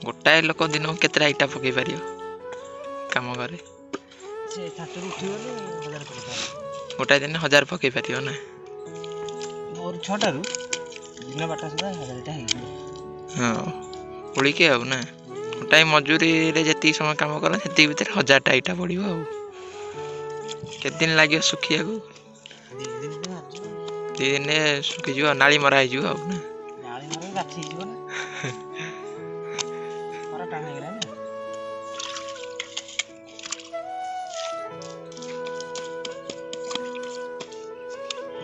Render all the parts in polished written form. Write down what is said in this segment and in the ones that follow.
गोटाए लोक दिन केतरा इटा पकई पार काम करे गोटाए दिन 1000 पकई पार ना मोर 6 दिन बाटा सुधा 1000 हाँ उड़ीके आउ ना गोटाए मजूरी जी समय कम कर से भितर 1000 टा इटा पड़ो के दिन लगे सुखिया को 2 दिन सुखीज नाली मरा हो ना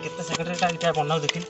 केते सेकेंड रे बनाओ देखिन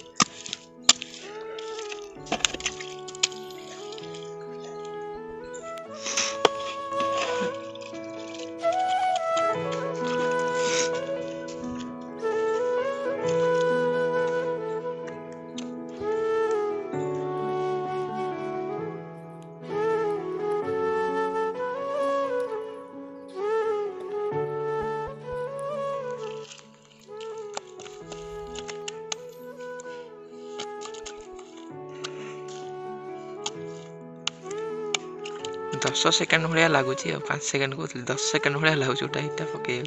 10 सेकेंड भाया लगुच 5 सेकेंड कहते 10 सेकेंड भाया लगुच गोटा इटा पकई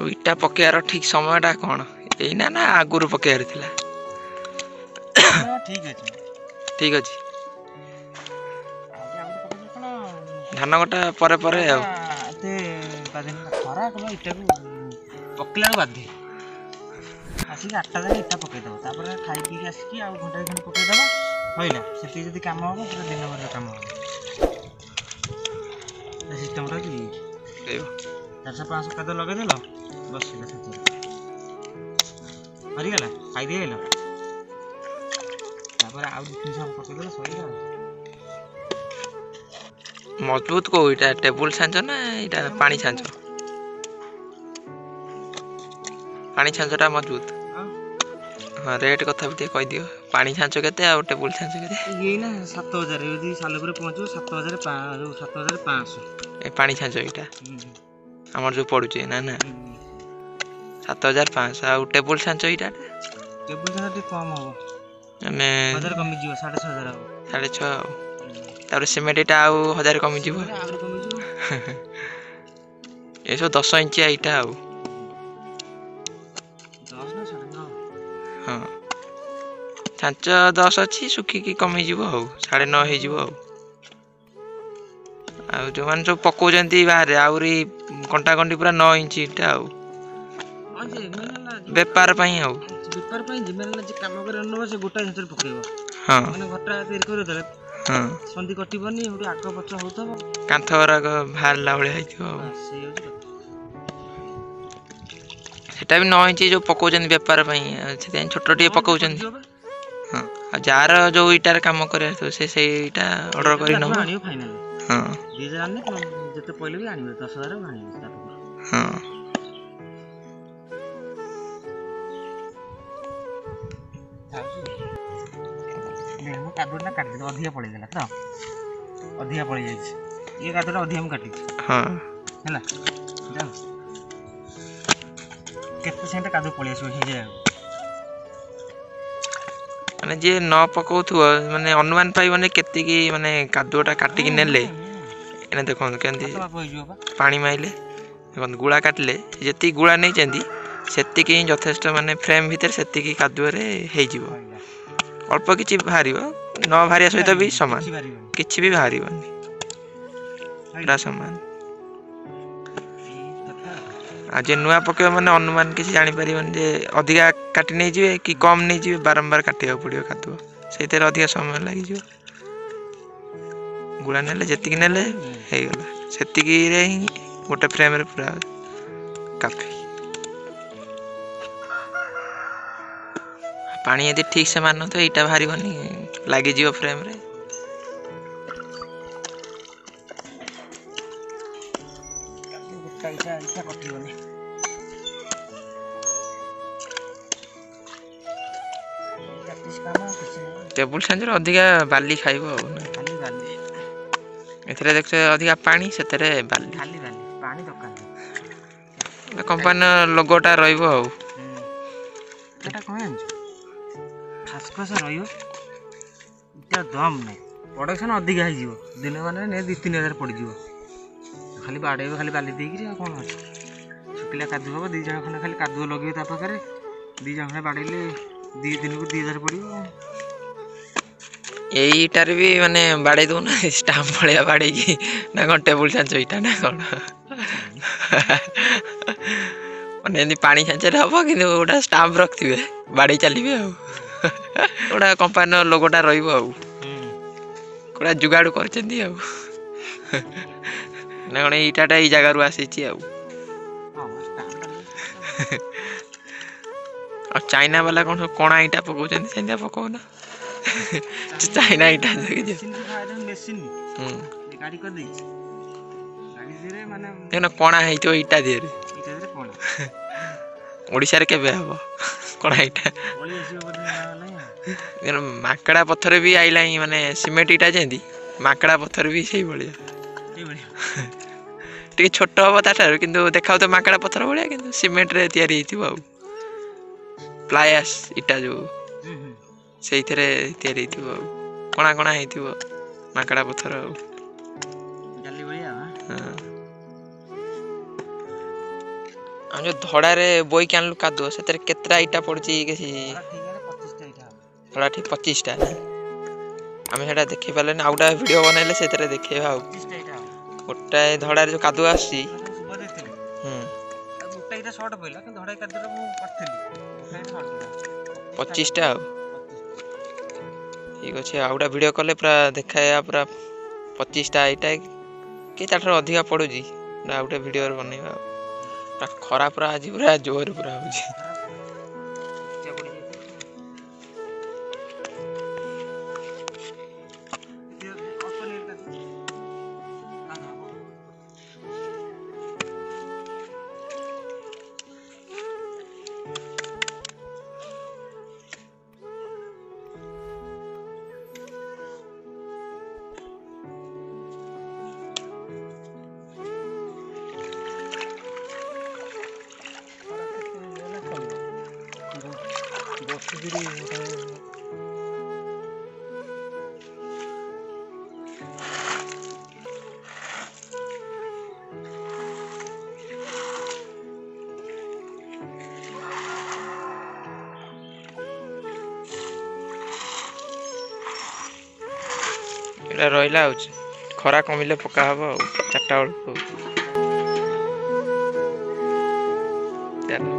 इटा पकेयार ठीक समयटा कौन एना ना आगुरु पकेयार थिला ठीक अच्छे धान कटा परे परे खरा इटा पकला बाधे आसिक 8टा जाए इटा पकईदेव खाई पी आसिक घंटा खंड पकईदेव सैला से कम हम पूरा दिन भर कम हम सिस्टम कि 400-500 काद लगेदेल बस मरीगला खाई आइल आउ 2-3 पकईदेल सैला मजबूत को इटा टेबुल छांचो ना इटा पानी छांचो पानी छांचोटा मजबूत हाँ रेट कथा भी कह दियो पानी छांचो केते आ टेबुल छांचो केते ये ना 7000 यदि सालपुर पहुंचो 7500 ए पानी छांचो इटा हमर जो पडुचे ना ना 7500 आ टेबुल छांचो इटा टेबुल छांचो कम हो हमें 1000 कम जीव 6500 6.5 तार सिमेंट इटा आउ 1000 कमी जीव ये सब 10 इंच इटा आउ 10 ना 9.5 हाँ छांच 10 अच्छी सुखिकी कमी जीव हो 9.5 हो जो मान सब पकाउछन्ती बाहर आउरी कंटा कंटी पूरा 9 इंच इटा आउ बेपार पई आउ बेपार पई जिमेला जे काम करे न से गोटा हिटर पकेइबो हां माने घटा तैयार कर देले हां संधि कटिबनी हुडी आग पछ होतबो कांथ वरा बाहरला भले आइथिबो से होती सेटा भी 9 इंच जो पकाउछन्ती बेपार पई से छोटो टिए पकाउछन्ती हां आ जार जो इटार काम करे तो से इटा ऑर्डर करी न आनियो फाइनल हां 2000 आने जते पहिले भी आनियो 10000 आनियो तापर हां देखो कादुना काट दे अधिया पड़ी गेला तो अधिया पड़ी जाई ये कादुना अधिया हम काटी हां हैला जाओ केते सेंट कादु पड़ी आसो हे जाय माने जे न पकाउथु माने अनुमान पाई माने केते की माने कादुटा काटी की नेले एने देखो केंदी पानी माइले देखो गुळा काटले जेती गुळा नै चंदी सेती की यथेष्ट माने फ्रेम भीतर सेती की कादुआ रे हे जीवो अल्प किछि भारिबो न भारिया सहित भी समान किछि भी भारिबोनी एटा समान आज नुआ पके माने अनुमान किछि जानि परिबन जे अधिका काटि नै जिवे कि कम नै जिवे बारंबार काटिया पड़ियो कादुआ सेते अधिका समय लागि जिवो गुळा नेले जेति कि नेले हे गेला सेति कि रे गोटे फ्रेम रे पूरा काफी पानी यदि ठीक से मारन तो इटा बाहर लगिज फ्रेम रे गोटा इटा इटा कटिबनी प्रैक्टिस काम कुछ नहीं टेबुल सेंचर अधिका बाली खाइब खाली बाली एथरे देख अधिका पानी सेतरे बाली खाली बाली पानी दरकार कंपनी लोगोटा रहिबो आ एटा कहन खासखस रहियो इटा दम नहीं प्रोडक्शन अधिक हो जीवो दिन माने ने 2-3 हजार पड़ जीवो खाली बाड़ेबो खाली बाली देकी आ कोन अछि सुकिला कादु हबो 2 जण खने खाली कादु लगे ता पाखरे 2 जण खने बाड़ेले 2 दिन को 2000 पड़ियो एटार भी माने बाड़े दो ना स्टाम्प भलिया बाड़े की ना कोन टेबुल सेंचर इटा ना कोन माने एनी पानी सेंचर हबो कि ओटा स्टाम्प रखथिबे बाड़ी चलीबे आ ओटा कंपनी लोगोटा रहिबो आ कोड़ा जुगाड़ करचंदी आ ना कोन इटाटा ई जगह रु आसीची आ और चाइना वाला कौन कोना इटा पकाउछन सेंदा पकाउ ना चाइना इटा मेसिन गाड़ी कर देई गाड़ी धीरे माने देखना कोना हेतो इटा धीरे इटा धीरे कोना ओडिसा रे केबे हबो कोना इटा ओली आसी बोले ना माकड़ा पत्थर भी आइला माने सीमेंट इटा जेंदी माकड़ा पत्थर भी सही बलिया टे छोट हबो ताठार किंतु देखाउ तो माकड़ा पत्थर बलिया किंतु सीमेंट रे तयारी हेतिबो आ प्लायस इटा जो से तैयारी कोना कोना हेतिबो माकड़ा पत्थर जाली बलिया हम जो धड़ा रे बोई के आनलु कादो सेतरे केतरा इटा पड़ची केसी धड़ा ठीक 25 टा हम हेडा देखि पाले ना आउडा वीडियो बनाइले सेतरे देखेबा 25 टा इटा गोटा धड़ा रे जो कादो आसी सुबह देथिले गोटा इटा शॉर्ट पइला कि धड़ा कादो रे मु करथिली गोटा शॉर्ट 25 टा ठीक अच्छे आउटा वीडियो कले पूरा देखाया पूरा 25 टा इटा कि ताठर अधिका पड़ुजी ना आउटा वीडियो बनैबा पूरा खरा पूरा आज पूरा जोर पूरा होजी रहा खरा कमिले पका हम 4टा बेलू